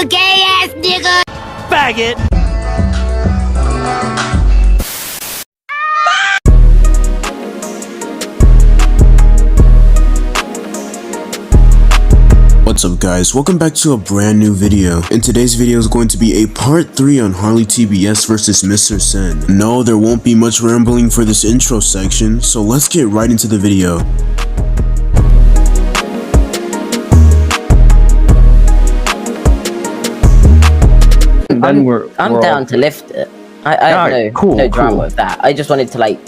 Gay ass nigga. Faggot. What's up guys, welcome back to a brand new video. In today's video is going to be a part 3 on Harley TBS versus Mr. Sen. No, there won't be much rambling for this intro section, so let's get right into the video. I'm down to lift it. I have no drama with that. I just wanted to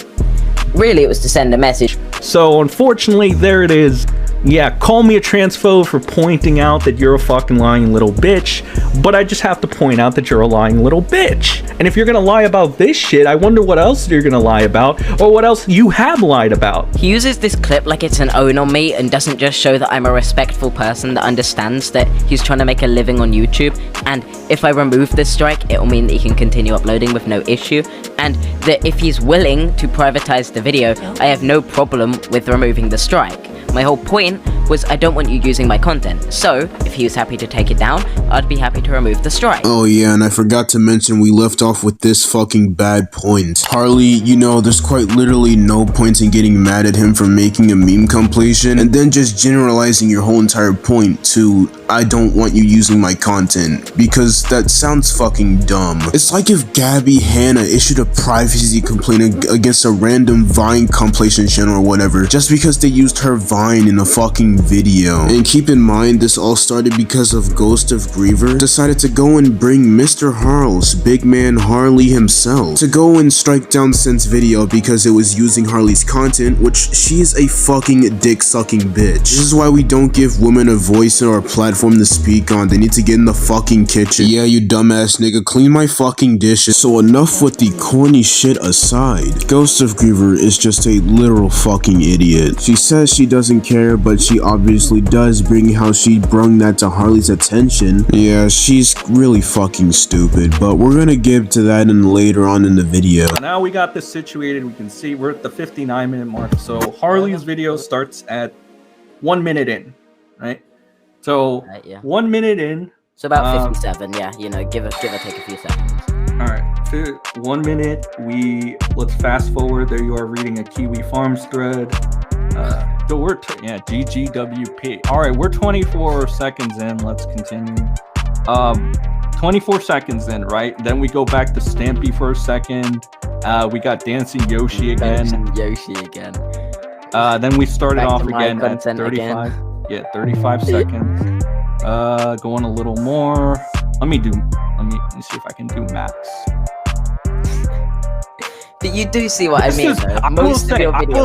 really it was to send a message. So unfortunately, there it is. Yeah, call me a transphobe for pointing out that you're a fucking lying little bitch, but I just have to point out that you're a lying little bitch. And if you're gonna lie about this shit, I wonder what else you're gonna lie about, or what else you have lied about. He uses this clip like it's an own on me and doesn't just show that I'm a respectful person that understands that he's trying to make a living on YouTube, and if I remove this strike, it'll mean that he can continue uploading with no issue, and that if he's willing to privatize the video, I have no problem with removing the strike. My whole point was I don't want you using my content, so if he was happy to take it down, I'd be happy to remove the strike. Oh yeah, and I forgot to mention we left off with this fucking bad point. Harley, you know, there's quite literally no point in getting mad at him for making a meme compilation and then just generalizing your whole entire point to I don't want you using my content, because that sounds fucking dumb. It's like if Gabby Hanna issued a privacy complaint against a random Vine compilation channel or whatever just because they used her Vine in a fucking video. And keep in mind, this all started because of Ghost of Griever decided to go and bring Mr. Harles, big man Harley himself, to go and strike down Sen's video because it was using Harley's content, which she is a fucking dick sucking bitch. This is why we don't give women a voice or a platform to speak on. They need to get in the fucking kitchen. Yeah, you dumbass nigga, clean my fucking dishes. So enough with the corny shit aside. Ghost of Griever is just a literal fucking idiot. She says she doesn't care, but she obviously does, bring how she brung that to Harley's attention. Yeah, she's really fucking stupid, but we're gonna get to that in later on in the video. Now we got this situated. We can see we're at the 59-minute mark. So Harley's video starts at 1 minute in, right? So yeah. 1 minute in. So about 57, yeah, you know, give or take a few seconds. All right, 1 minute. Let's fast forward. There you are reading a Kiwi Farms thread. GGWP. All right, we're 24 seconds in. Let's continue. 24 seconds in, right? Then we go back to Stampy for a second. We got Dancing Yoshi again. Then we started off again at 35. Again. Yeah, 35 seconds. Going a little more. Let me see if I can do max. But you do see what I mean, though. I will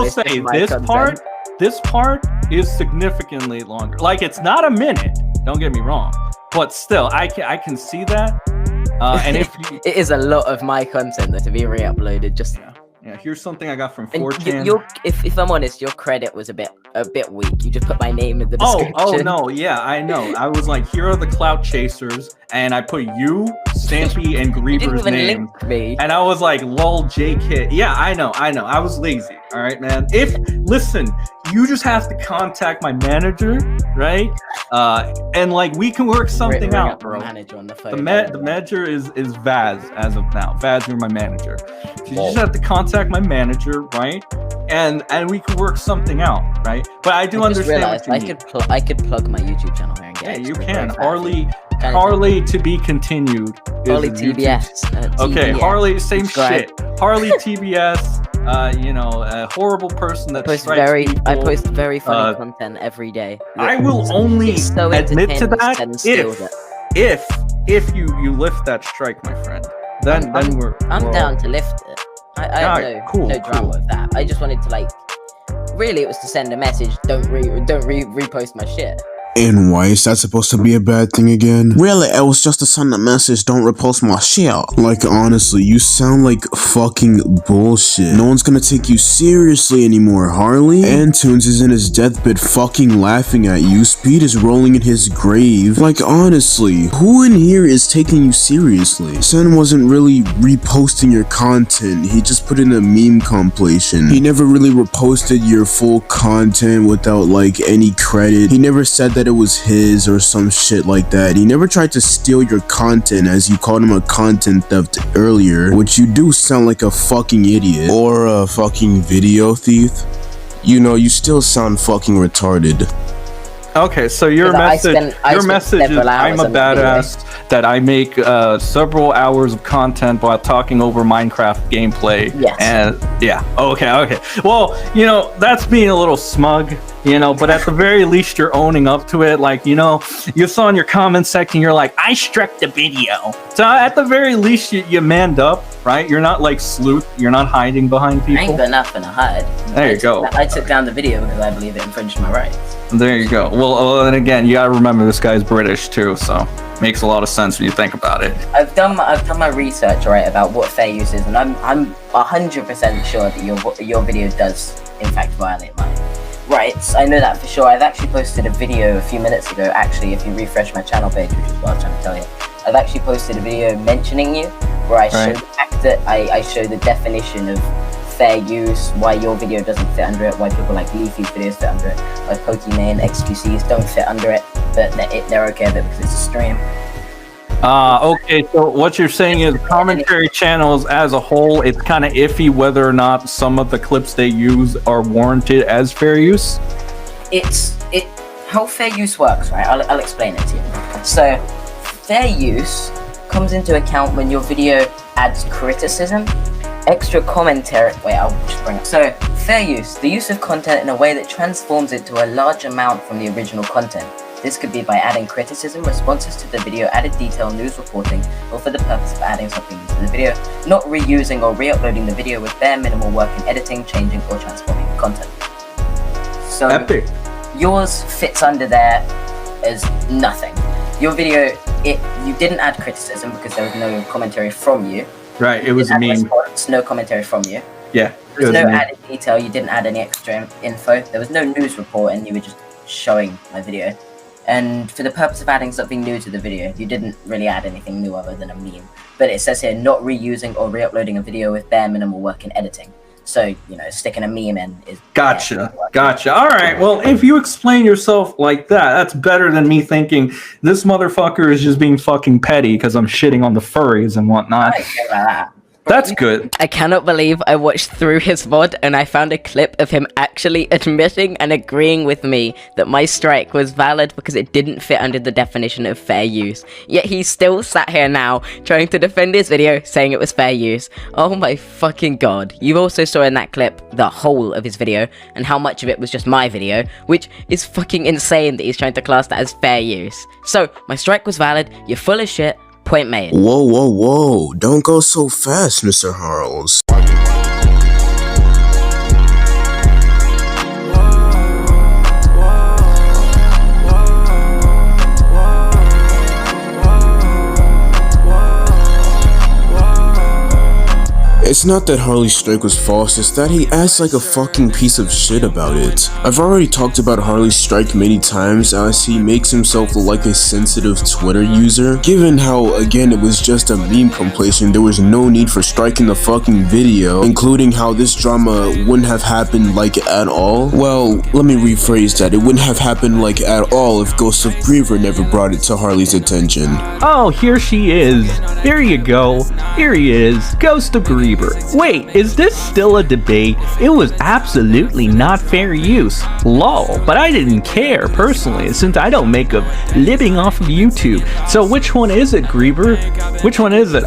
say this part is significantly longer. Like, it's not a minute, don't get me wrong, but still, I can see that. And if it is a lot of my content that to be re-uploaded, just yeah. Here's something I got from 4chan. If I'm honest, your credit was a bit weak. You just put my name in the description. Oh no, yeah, I know. I was like, here are the clout chasers, and I put you, Stampy, and Griever's name. And I was like, lol, JK. Yeah, I know. I was lazy. All right, man. Listen, you just have to contact my manager, right? And like we can work something out, bro. Manager on the phone. The manager is Vaz as of now. Vaz, you're my manager. So you just have to contact my manager, right? And we can work something out, right? But I do understand what you mean. I could plug my YouTube channel here and get you can. Harley to be continued. Harley TBS. Okay, Harley, same shit. Harley TBS. A horrible person that I post very funny content every day. I will only admit to that if you lift that strike, my friend. Then I'm down to lift it. I have no drama with that. I just wanted to really it was to send a message. Don't repost my shit. And why is that supposed to be a bad thing again? Really, it was just to send a message, don't repost my shit. Like, honestly, you sound like fucking bullshit. No one's gonna take you seriously anymore, Harley. Antunes is in his deathbed fucking laughing at you. Speed is rolling in his grave. Like, honestly, who in here is taking you seriously? Sen wasn't really reposting your content. He just put in a meme compilation. He never really reposted your full content without like any credit. He never said that it was his or some shit like that. He never tried to steal your content, as you called him a content theft earlier, which you do sound like a fucking idiot. Or a fucking video thief. You know, you still sound fucking retarded. Okay, so your message is I'm a badass, that I make several hours of content while talking over Minecraft gameplay. Yes. And yeah, okay. Well, you know, that's being a little smug, you know, but at the very least you're owning up to it. Like, you know, you saw in your comment section, you're like, I struck the video. So at the very least you manned up, right? You're not like sleuth, you're not hiding behind people. I ain't got nothing to hide. There you go. I took down the video because I believe it infringed my rights. There you go. Well, and again, you gotta remember this guy's British too, so makes a lot of sense when you think about it. I've done my research, right, about what fair use is, and I'm 100% sure that your video does in fact violate my rights. I know that for sure. I've actually posted a video a few minutes ago. Actually, if you refresh my channel page, which is what I was trying to tell you, I've actually posted a video mentioning you, where I show the fact that I show the definition of fair use, why your video doesn't fit under it, why people like Leafy's videos fit under it, why Pokimane XQCs don't fit under it, but they're okay with it because it's a stream. Okay, so what you're saying is commentary channels as a whole, it's kind of iffy whether or not some of the clips they use are warranted as fair use? How fair use works, right? I'll explain it to you. So, fair use comes into account when your video adds criticism, extra commentary. Wait, I'll just bring it. So, fair use, the use of content in a way that transforms it to a large amount from the original content. This could be by adding criticism, responses to the video, added detail, news reporting, or for the purpose of adding something new to the video, not reusing or re-uploading the video with bare minimal work in editing, changing, or transforming the content. So, epic. Yours fits under there as nothing. Your video, you didn't add criticism because there was no commentary from you. Right, it was a meme. Response, no commentary from you. Yeah. There was no added detail, you didn't add any extra info. There was no news report and you were just showing my video. And for the purpose of adding something new to the video, you didn't really add anything new other than a meme. But it says here, not reusing or re-uploading a video with bare minimal work in editing. So, you know, sticking a meme in is... Gotcha. All right, well, if you explain yourself like that, that's better than me thinking this motherfucker is just being fucking petty because I'm shitting on the furries and whatnot. I don't care about that. That's good. I cannot believe I watched through his VOD and I found a clip of him actually admitting and agreeing with me that my strike was valid because it didn't fit under the definition of fair use. Yet he's still sat here now trying to defend his video saying it was fair use. Oh my fucking god. You also saw in that clip the whole of his video and how much of it was just my video, which is fucking insane that he's trying to class that as fair use. So, my strike was valid, you're full of shit, point made. Whoa. Don't go so fast, Mr. Harles. It's not that Harley's strike was false, it's that he acts like a fucking piece of shit about it. I've already talked about Harley's strike many times as he makes himself look like a sensitive Twitter user. Given how, again, it was just a meme compilation, there was no need for striking the fucking video, including how this drama wouldn't have happened like at all. Well, let me rephrase that, it wouldn't have happened like at all if Ghost of Griever never brought it to Harley's attention. Oh, here she is. Here you go. Here he is. Ghost of Griever. Wait, is this still a debate? It was absolutely not fair use. Lol, but I didn't care personally since I don't make a living off of YouTube. So which one is it, Griever? Which one is it?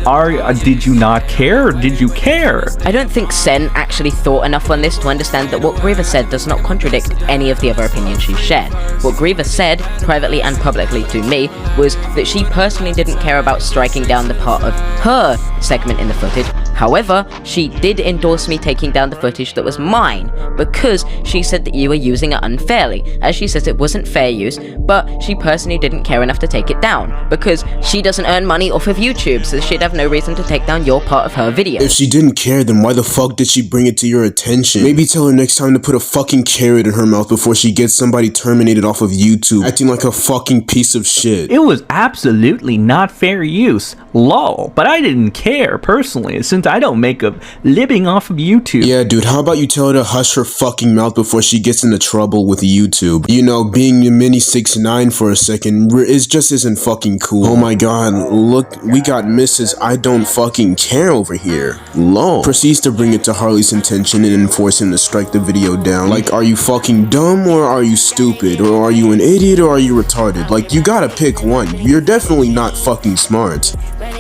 Did you not care or did you care? I don't think Sen actually thought enough on this to understand that what Griever said does not contradict any of the other opinions she shared. What Griever said, privately and publicly to me, was that she personally didn't care about striking down the part of her segment in the footage. However, she did endorse me taking down the footage that was mine, because she said that you were using it unfairly, as she says it wasn't fair use, but she personally didn't care enough to take it down, because she doesn't earn money off of YouTube, so she'd have no reason to take down your part of her video. If she didn't care, then why the fuck did she bring it to your attention? Maybe tell her next time to put a fucking carrot in her mouth before she gets somebody terminated off of YouTube, acting like a fucking piece of shit. It was absolutely not fair use. Lol. But I didn't care, personally, since I don't make a living off of YouTube. Yeah, dude, how about you tell her to hush her fucking mouth before she gets into trouble with YouTube? You know, being a mini 6'9" for a second just isn't fucking cool. Oh my god, look, we got Mrs. I don't fucking care over here. Lol. Proceeds to bring it to Harley's attention and enforce him to strike the video down. Like, are you fucking dumb or are you stupid? Or are you an idiot or are you retarded? Like, you gotta pick one. You're definitely not fucking smart. I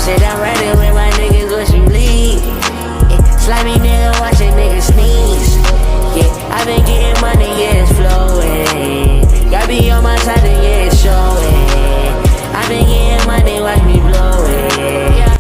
said I'm ready when my niggas go some leave. Slimy nigga watching niggas sneeze. Yeah, I been getting money, yeah, it's flowing. Gotta be on my side, yeah, it's showing. I been getting money, watch me blow it.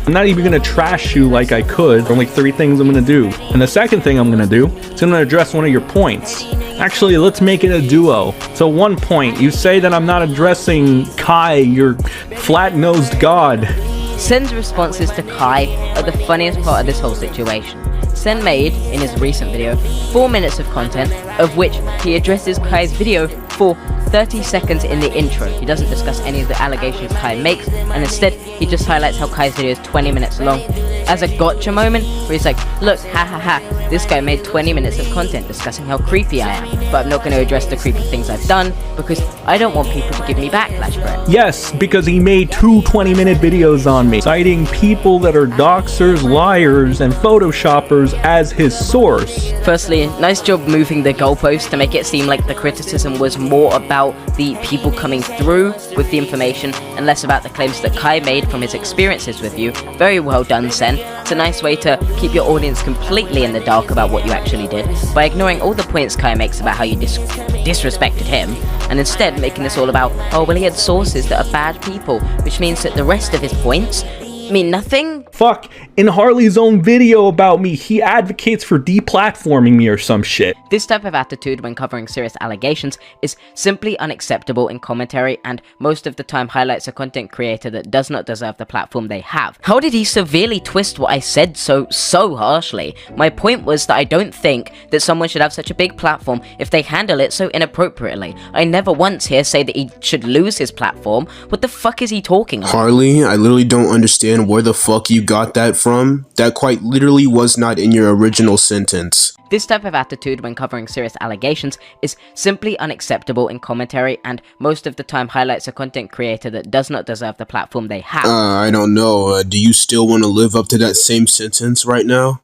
I'm not even gonna trash you like I could. There are only 3 things I'm gonna do. And the second thing I'm gonna do is I'm gonna address one of your points. Actually, let's make it a duo. So 1 point, you say that I'm not addressing Kai, your flat-nosed god. Sen's responses to Kai are the funniest part of this whole situation. Sen made, in his recent video, 4 minutes of content, of which he addresses Kai's video for 30 seconds in the intro. He doesn't discuss any of the allegations Kai makes, and instead, he just highlights how Kai's video is 20 minutes long. As a gotcha moment, where he's like, look, ha ha ha, this guy made 20 minutes of content discussing how creepy I am, but I'm not going to address the creepy things I've done, because I don't want people to give me backlash for it. Yes, because he made 2 20-minute videos on me, citing people that are doxers, liars, and photoshoppers as his source. Firstly, nice job moving the goalpost to make it seem like the criticism was more about the people coming through with the information and less about the claims that Kai made from his experiences with you. Very well done, Sen. It's a nice way to keep your audience completely in the dark about what you actually did, by ignoring all the points Kai makes about how you disrespected him, and instead making this all about, oh well, he had sources that are bad people, which means that the rest of his points mean nothing? Fuck, in Harley's own video about me, he advocates for deplatforming me or some shit. This type of attitude when covering serious allegations is simply unacceptable in commentary, and most of the time highlights a content creator that does not deserve the platform they have. How did he severely twist what I said so harshly? My point was that I don't think that someone should have such a big platform if they handle it so inappropriately. I never once hear say that he should lose his platform. What the fuck is he talking about? Harley, I literally don't understand where the fuck you got that from. That quite literally was not in your original sentence. This type of attitude when covering serious allegations is simply unacceptable in commentary, and most of the time highlights a content creator that does not deserve the platform they have. I don't know. Do you still want to live up to that same sentence right now?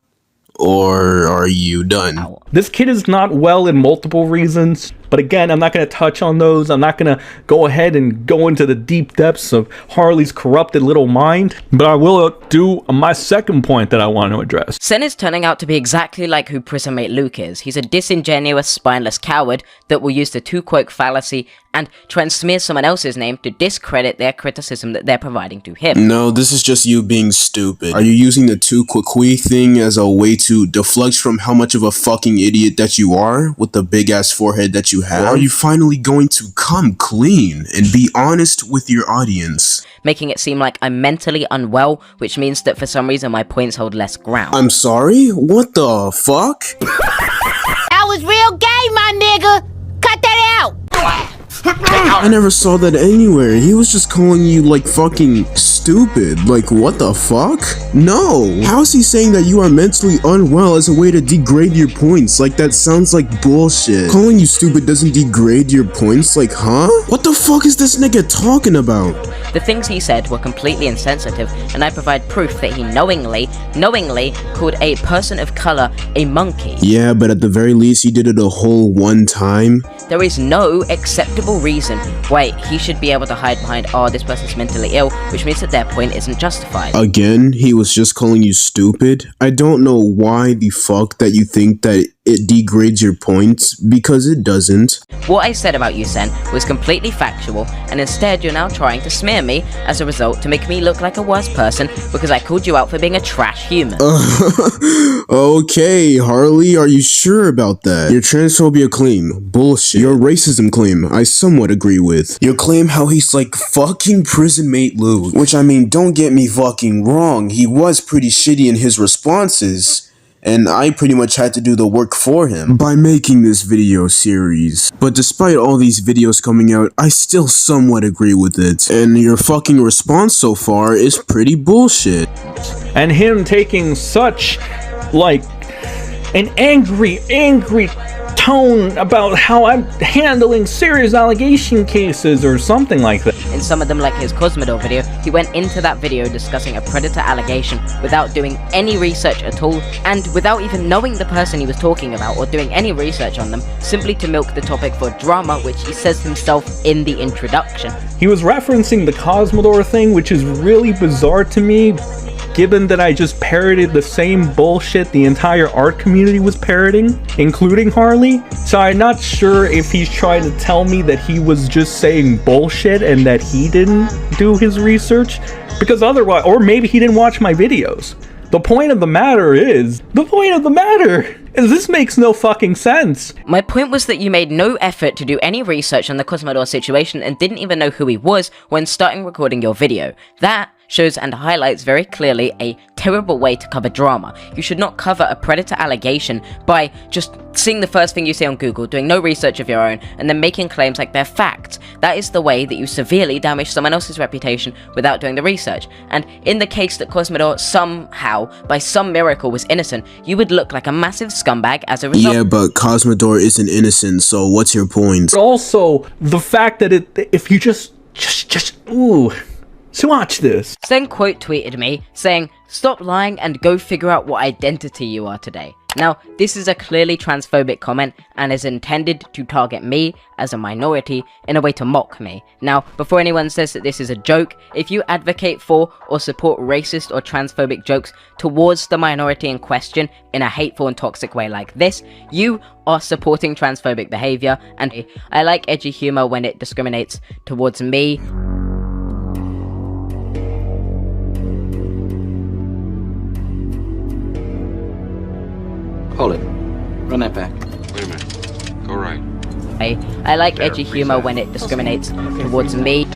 Or are you done? This kid is not well in multiple reasons, but again, I'm not going to touch on those. I'm not going to go ahead and go into the deep depths of Harley's corrupted little mind, but I will do my second point that I want to address. Sen is turning out to be exactly like who Prisonmate Luke is. He's a disingenuous, spineless coward that will use the two-quote fallacy and try and smear someone else's name to discredit their criticism that they're providing to him. No, this is just you being stupid. Are you using the two-quoque thing as a way to deflect from how much of a fucking idiot that you are with the big-ass forehead that you have? Or are you finally going to come clean and be honest with your audience? Making it seem like I'm mentally unwell, which means that for some reason my points hold less ground. I'm sorry? What the fuck? That was real gay, my nigga! Cut that out! I never saw that anywhere. He was just calling you like fucking stupid. Like, what the fuck? No. How is he saying that you are mentally unwell as a way to degrade your points? Like, that sounds like bullshit. Calling you stupid doesn't degrade your points? Like, huh? What the fuck is this nigga talking about? The things he said were completely insensitive, and I provide proof that he knowingly called a person of color a monkey. Yeah, but at the very least, he did it a whole one time. There is no acceptable reason why he should be able to hide behind, oh, this person's mentally ill, which means that their point isn't justified. Again, he was just calling you stupid. I don't know why the fuck that you think that it degrades your points, because it doesn't. What I said about you, Sen, was completely factual, and instead you're now trying to smear me as a result to make me look like a worse person because I called you out for being a trash human. Okay, Harley, are you sure about that? Your transphobia claim, bullshit. Your racism claim, I somewhat agree with. Your claim how he's like fucking prison mate Lou, which I mean, don't get me fucking wrong, he was pretty shitty in his responses, and I pretty much had to do the work for him by making this video series. But despite all these videos coming out, I still somewhat agree with it. And your fucking response so far is pretty bullshit. And him taking such, like, an angry tone about how I'm handling serious allegation cases or something like that. In some of them, like his Cosmodor video, he went into that video discussing a predator allegation without doing any research at all, and without even knowing the person he was talking about or doing any research on them, simply to milk the topic for drama, which he says himself in the introduction. He was referencing the Cosmodor thing, which is really bizarre to me, given that I just parroted the same bullshit the entire art community was parroting, including Harley. So I'm not sure if he's trying to tell me that he was just saying bullshit and that he didn't do his research, because otherwise, or maybe he didn't watch my videos. The point of the matter is this makes no fucking sense. My point was that you made no effort to do any research on the Cosmodor situation and didn't even know who he was when starting recording your video. That shows and highlights very clearly a terrible way to cover drama. You should not cover a predator allegation by just seeing the first thing you see on Google, doing no research of your own, and then making claims like they're facts. That is the way that you severely damage someone else's reputation without doing the research. And in the case that Cosmodor somehow, by some miracle, was innocent, you would look like a massive scumbag as a result. Yeah, but Cosmodor isn't innocent, so what's your point? But also, the fact that if you just so watch this. Sen quote tweeted me saying, "Stop lying and go figure out what identity you are today." Now, this is a clearly transphobic comment and is intended to target me as a minority in a way to mock me. Now, before anyone says that this is a joke, if you advocate for or support racist or transphobic jokes towards the minority in question in a hateful and toxic way like this, you are supporting transphobic behavior, and I like edgy humor when it discriminates towards me. Hold it. Run that back. Wait a minute. Go right. I like edgy humor when it discriminates towards me.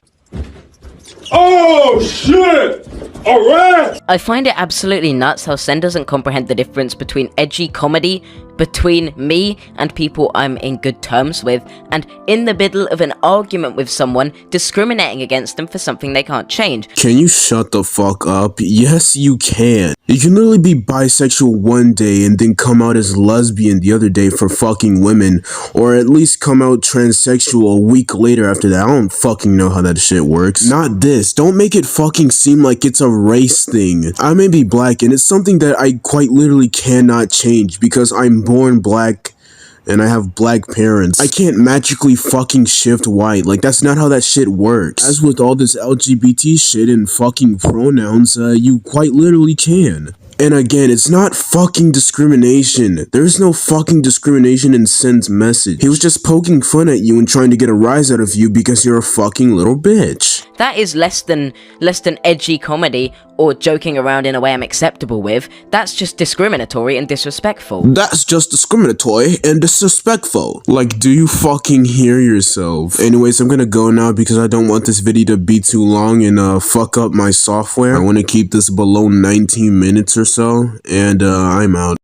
Oh shit! Alright! I find it absolutely nuts how Sen doesn't comprehend the difference between edgy comedy between me and people I'm in good terms with, and in the middle of an argument with someone, discriminating against them for something they can't change. Can you shut the fuck up? Yes, you can. You can literally be bisexual one day and then come out as lesbian the other day for fucking women, or at least come out transsexual a week later after that. I don't fucking know how that shit works. Not this. Don't make it fucking seem like it's a race thing. I may be black, and it's something that I quite literally cannot change because I'm born black and I have black parents. I can't magically fucking shift white. Like, that's not how that shit works. As with all this LGBT shit and fucking pronouns, you quite literally can. And again, it's not fucking discrimination. There's no fucking discrimination in Sen's message. He was just poking fun at you and trying to get a rise out of you because you're a fucking little bitch. That is less than edgy comedy or joking around in a way I'm acceptable with. That's just discriminatory and disrespectful. That's just discriminatory and disrespectful. Like, do you fucking hear yourself? Anyways, I'm gonna go now because I don't want this video to be too long and fuck up my software. I want to keep this below 19 minutes or so, and I'm out.